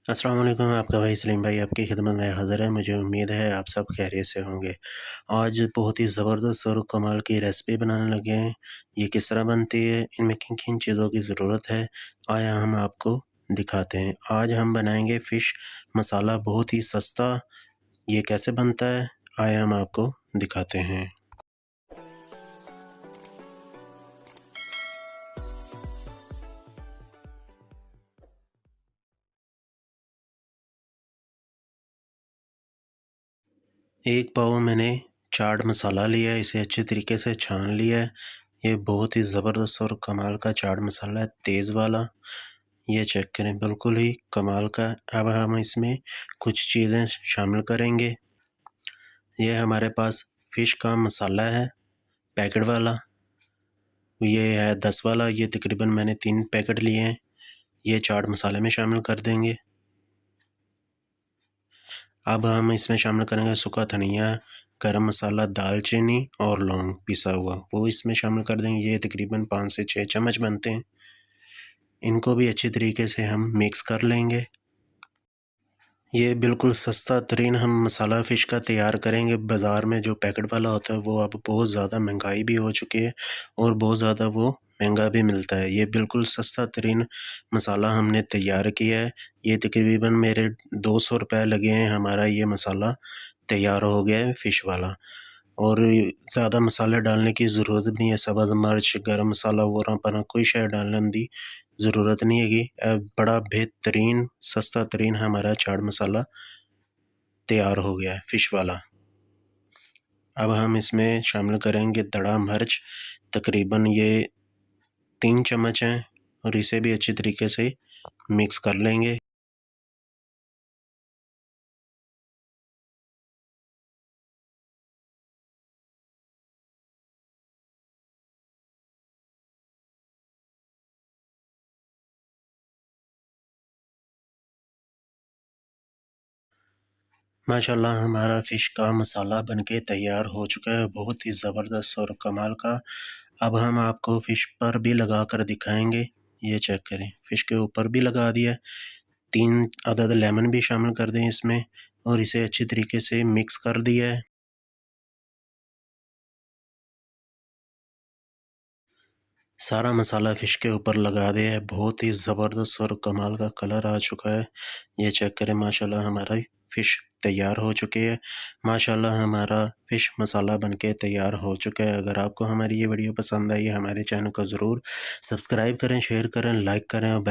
अस्सलाम वालेकुम, आपका भाई सलीम भाई आपकी खिदमत में हाज़िर है। मुझे उम्मीद है आप सब खैरियत से होंगे। आज बहुत ही ज़बरदस्त और कमाल की रेसिपी बनाने लगे हैं। ये किस तरह बनती है, इनमें किन-किन चीज़ों की ज़रूरत है, आया हम आपको दिखाते हैं। आज हम बनाएँगे फ़िश मसाला, बहुत ही सस्ता। ये कैसे बनता है, आया हम आपको दिखाते हैं। एक पाव मैंने चाट मसाला लिया है, इसे अच्छे तरीके से छान लिया है। ये बहुत ही ज़बरदस्त और कमाल का चाट मसाला है, तेज़ वाला। ये चेक करें, बिल्कुल ही कमाल का। अब हम इसमें कुछ चीज़ें शामिल करेंगे। ये हमारे पास फ़िश का मसाला है, पैकेट वाला। ये है 10 वाला, ये तकरीबन मैंने 3 पैकेट लिए हैं। ये चाट मसाले में शामिल कर देंगे। अब हम इसमें शामिल करेंगे सूखा धनिया, गरम मसाला, दालचीनी और लौंग पिसा हुआ, वो इसमें शामिल कर देंगे। ये तकरीबन 5 से 6 चम्मच बनते हैं। इनको भी अच्छी तरीके से हम मिक्स कर लेंगे। ये बिल्कुल सस्ता तरीन हम मसाला फ़िश का तैयार करेंगे। बाज़ार में जो पैकेट वाला होता है वो अब बहुत ज़्यादा महंगाई भी हो चुकी है और बहुत ज़्यादा वो महंगा भी मिलता है। ये बिल्कुल सस्ता तरीन मसाला हमने तैयार किया है। ये तकरीबन मेरे 200 रुपए लगे हैं, हमारा ये मसाला तैयार हो गया है फ़िश वाला। और ज़्यादा मसाले डालने की ज़रूरत भी नहीं है। सब्ज़ मिर्च, गरम मसाला वगैरह कोई शै डालने दी ज़रूरत नहीं हैगी। बड़ा बेहतरीन सस्ता तरीन हमारा चाट मसाला तैयार हो गया है फ़िश वाला। अब हम इसमें शामिल करेंगे दड़ा मिर्च, तकरीबन ये 3 चम्मच हैं और इसे भी अच्छी तरीके से मिक्स कर लेंगे। माशाल्लाह हमारा फ़िश का मसाला बनके तैयार हो चुका है, बहुत ही ज़बरदस्त और कमाल का। अब हम आपको फ़िश पर भी लगा कर दिखाएँगे। ये चेक करें, फ़िश के ऊपर भी लगा दिया है। 3 अदद लेमन भी शामिल कर दें इसमें और इसे अच्छी तरीके से मिक्स कर दिया है। सारा मसाला फ़िश के ऊपर लगा दिया है। बहुत ही ज़बरदस्त और कमाल का कलर आ चुका है। ये चेक करें, माशाल्लाह हमारा फ़िश तैयार हो चुकी है। माशाल्लाह हमारा फ़िश मसाला बनके तैयार हो चुका है। अगर आपको हमारी ये वीडियो पसंद आई है, हमारे चैनल को ज़रूर सब्सक्राइब करें, शेयर करें, लाइक करें और बेल